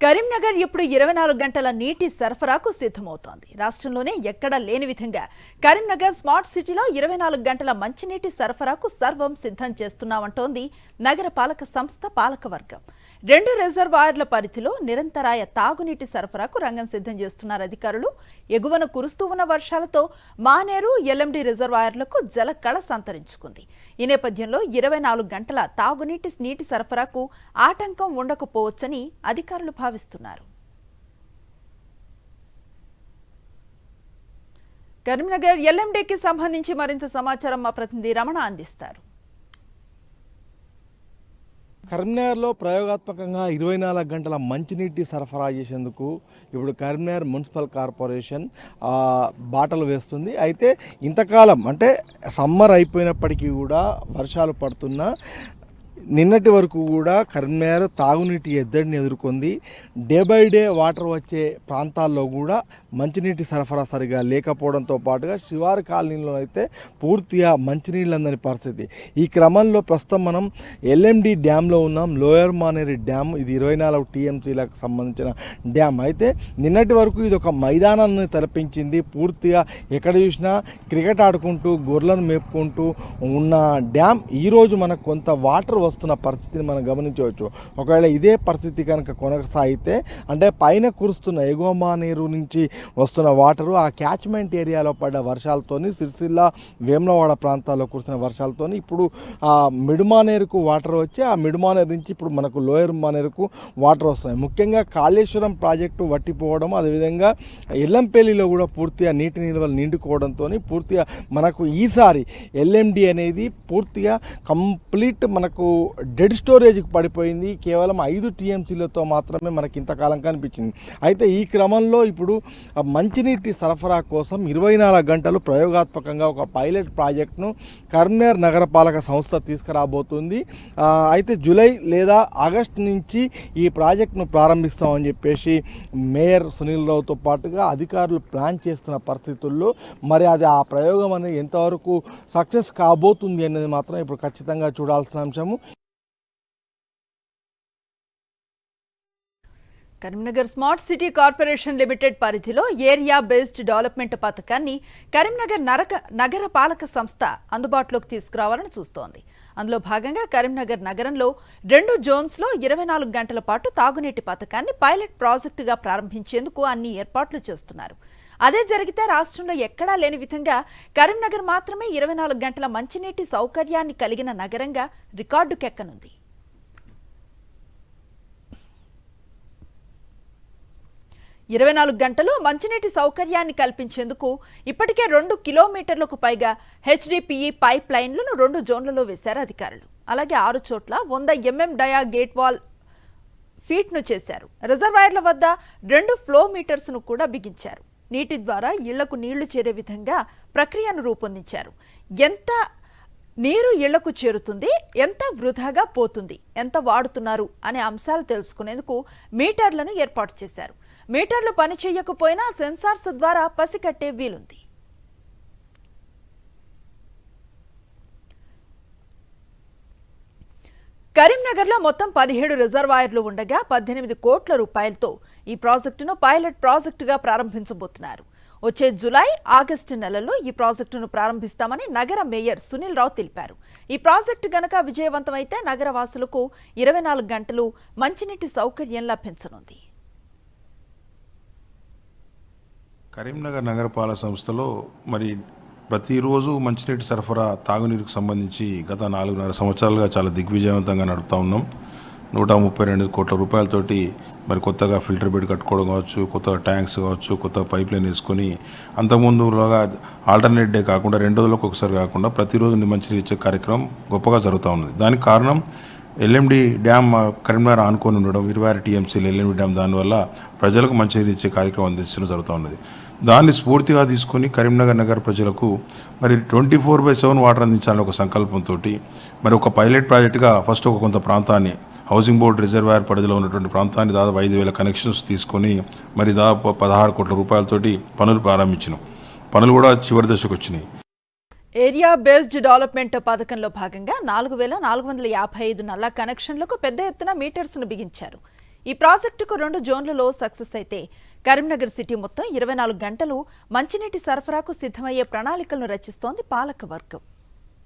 కరీంనగర్ ఇప్పుడు 24 గంటల నీటి సరఫరాకు సిద్ధమవుతోంది. రాష్ట్రంలోనే ఎక్కడా లేని విధంగా కరీంనగర్ స్మార్ట్ సిటీలో 24 గంటల మంచినీటి సరఫరాకు సర్వం సిద్ధం చేస్తున్నామంటోంది నగరపాలక సంస్థ పాలకవర్గం. 2 రిజర్వాయర్ల పరిధిలో నిరంతరాయ తాగునీటి సరఫరాకు రంగం సిద్ధం చేస్తున్నారు అధికారులు. ఎగువన కురుస్తూ ఉన్న వర్షాలతో మానేరు, ఎల్ఎండి రిజర్వాయర్లకు జలకళ సంతరించుకుంది. ఈ నేపథ్యంలో 24 గంటల తాగునీటి సరఫరాకు ఆటంకం ఉండకపోవచ్చని అధికారులు భావిస్తున్నారు. కరీంనగర్ ఎల్ఎండికి సంబంధించి మరింత సమాచారం మా ప్రతినిధి రమణ అందిస్తారు. కరీంనగర్లో ప్రయోగాత్మకంగా 24 గంటల మంచినీటి సరఫరా చేసేందుకు ఇప్పుడు కరీంనగర్ మున్సిపల్ కార్పొరేషన్ బాటలు వేస్తుంది. అయితే ఇంతకాలం అంటే సమ్మర్ అయిపోయినప్పటికీ కూడా వర్షాలు పడుతున్నా నిన్నటి వరకు కూడా కరీంనగర్ తాగునీటి ఎద్దడిని ఎదుర్కొంది. డే బై డే వాటర్ వచ్చే ప్రాంతాల్లో కూడా మంచినీటి సరఫరా సరిగా లేకపోవడంతో పాటుగా శివారు కాలనీలో అయితే పూర్తిగా మంచినీళ్ళు అందని పరిస్థితి. ఈ క్రమంలో ప్రస్తుతం మనం ఎల్ఎండి డ్యాంలో ఉన్నాం. లోయర్ మానేరు డ్యామ్, ఇది 24 టీఎంసీలకు సంబంధించిన డ్యామ్. అయితే నిన్నటి వరకు ఇది ఒక మైదానాన్ని తలపించింది. పూర్తిగా ఎక్కడ చూసినా క్రికెట్ ఆడుకుంటూ గొర్రెలను మేపుకుంటూ ఉన్న డ్యామ్ ఈరోజు మనకు కొంత వాటర్ వస్తున్న పరిస్థితిని మనం గమనించవచ్చు. ఒకవేళ ఇదే పరిస్థితి కనుక కొనసాగితే అంటే పైన కురుస్తున్న ఎగువ మానేరు నుంచి వస్తున్న వాటరు ఆ క్యాచ్మెంట్ ఏరియాలో పడ్డ వర్షాలతోని, సిరిసిల్ల వేములవాడ ప్రాంతాల్లో కురుస్తున్న వర్షాలతోని ఇప్పుడు ఆ మిడుమానేరుకు వాటర్ వచ్చి ఆ మిడుమానేరు నుంచి ఇప్పుడు మనకు లోయర్ మానేరుకు వాటర్ వస్తున్నాయి. ముఖ్యంగా కాళేశ్వరం ప్రాజెక్టు వట్టిపోవడం, అదేవిధంగా ఎల్లంపల్లిలో కూడా పూర్తిగా నీటి నిల్వలు నిండుకోవడంతో పూర్తిగా మనకు ఈసారి ఎల్ఎండి అనేది పూర్తిగా కంప్లీట్ మనకు డెడ్ స్టోరేజ్కి పడిపోయింది. కేవలం 5 టీఎంసీలతో మాత్రమే మనకి ఇంతకాలం కనిపించింది. అయితే ఈ క్రమంలో ఇప్పుడు మంచినీటి సరఫరా కోసం 24 గంటలు ప్రయోగాత్మకంగా ఒక పైలట్ ప్రాజెక్టును కరీంనగర్ నగరపాలక సంస్థ తీసుకురాబోతుంది. అయితే జూలై లేదా ఆగస్టు నుంచి ఈ ప్రాజెక్టును ప్రారంభిస్తామని చెప్పేసి మేయర్ సునీల్ రావుతో పాటుగా అధికారులు ప్లాన్ చేస్తున్న పరిస్థితుల్లో మరి అది ఆ ప్రయోగం అనేది ఎంతవరకు సక్సెస్ కాబోతుంది అనేది మాత్రం ఇప్పుడు ఖచ్చితంగా చూడాల్సిన అంశము. Karimnagar smart city corporation limited పరిధిలో ఏరియా బేస్డ్ డెవలప్మెంట్ పథకాన్ని కరీంనగర్ నగర పాలక సంస్థ అందుబాటులోకి తీసుకురావాలని చూస్తోంది. అందులో భాగంగా కరీంనగర్ నగరంలో 2 జోన్స్లో 24 గంటల పాటు తాగునీటి పథకాన్ని పైలట్ ప్రాజెక్టుగా ప్రారంభించేందుకు అన్ని ఏర్పాట్లు చేస్తున్నారు. అదే జరిగితే రాష్ట్రంలో ఎక్కడా లేని విధంగా కరీంనగర్ మాత్రమే 24 గంటల మంచినీటి సౌకర్యాన్ని కలిగిన నగరంగా రికార్డుకెక్కనుంది. 24 గంటలు మంచినీటి సౌకర్యాన్ని కల్పించేందుకు ఇప్పటికే 2 కిలోమీటర్లకు పైగా హెచ్డిపిఈ పైప్ లైన్లను 2 జోన్లలో వేశారు అధికారులు. అలాగే 6 చోట్ల 100 mm డయా గేట్ వాల్ ఫీట్ను చేశారు. రిజర్వాయర్ల వద్ద 2 ఫ్లో మీటర్స్ను కూడా బిగించారు. నీటి ద్వారా ఇళ్లకు నీళ్లు చేరే విధంగా ప్రక్రియను రూపొందించారు. ఎంత నీరు ఇళ్లకు చేరుతుంది, ఎంత వృధాగా పోతుంది, ఎంత వాడుతున్నారు అనే అంశాలు తెలుసుకునేందుకు మీటర్లను ఏర్పాటు చేశారు. మీటర్లు పని చేయకపోయినా సెన్సార్స్ ద్వారా పసికట్టే వీలుంది. కరీంనగర్లో మొత్తం 17 రిజర్వాయర్లు ఉండగా 18 కోట్ల రూపాయలతో ఈ ప్రాజెక్టును పైలట్ ప్రాజెక్టుగా ప్రారంభించబోతున్నారు. వచ్చే జూలై, ఆగస్టు నెలల్లో ఈ ప్రాజెక్టును ప్రారంభిస్తామని నగర మేయర్ సునీల్ రావు తెలిపారు. ఈ ప్రాజెక్టు గనక విజయవంతమైతే నగర వాసులకు 24 గంటలు మంచినీటి సౌకర్యం లభించనుంది. కరీంనగర్ నగరపాలక సంస్థలో మరి ప్రతిరోజు మంచినీటి సరఫరా తాగునీరుకు సంబంధించి గత 4.5 సంవత్సరాలుగా చాలా దిగ్విజయవంతంగా నడుపుతూ ఉన్నాం. 132 కోట్ల రూపాయలతోటి మరి కొత్తగా ఫిల్టర్ బెడ్ కట్టుకోవడం కావచ్చు, కొత్త ట్యాంక్స్ కావచ్చు, కొత్త పైప్ లైన్ వేసుకొని అంతకుముందులాగా ఆల్టర్నేట్ డే కాకుండా 2 రోజులకు ఒకసారి కాకుండా ప్రతిరోజు మంచినీరు ఇచ్చే కార్యక్రమం గొప్పగా జరుగుతూ ఉన్నది. దానికి కారణం ఎల్ఎండి డ్యామ్ కరీంనగర్ ఆనుకొని ఉండడం, 26 టీఎంసీలు ఎల్ఎండి డ్యామ్, దానివల్ల ప్రజలకు మంచినీరు ఇచ్చే కార్యక్రమం అందించడం జరుగుతూ ఉన్నది. దాన్ని స్ఫూర్తిగా తీసుకొని కరీంనగర్ నగర ప్రజలకు మరి 24/7 వాటర్ అందించాలని ఒక సంకల్పంతో మరి ఒక పైలట్ ప్రాజెక్టుగా ఫస్ట్ ఒక కొంత ప్రాంతాన్ని హౌసింగ్ బోర్డు రిజర్వాయర్ పరిధిలో ఉన్నటువంటి ప్రాంతాన్ని దాదాపు 5,000 కనెక్షన్స్ తీసుకొని మరి దాదాపు 16 కోట్ల రూపాయలతోటి పనులు ప్రారంభించినాం. పనులు కూడా చివరి దశకు వచ్చినాయి. ఏరియా బేస్డ్ డెవలప్మెంట్ పథకంలో భాగంగా 4,455 నల్ల కనెక్షన్లకు పెద్ద ఎత్తున మీటర్స్ను బిగించారు. ఈ ప్రాజెక్టుకు 2 జోన్లలో సక్సెస్ అయితే కరీంనగర్ సిటీ మొత్తం 24 గంటలు మంచినీటి సరఫరాకు సిద్ధమయ్యే ప్రణాళికలను రచిస్తోంది పాలకవర్గం.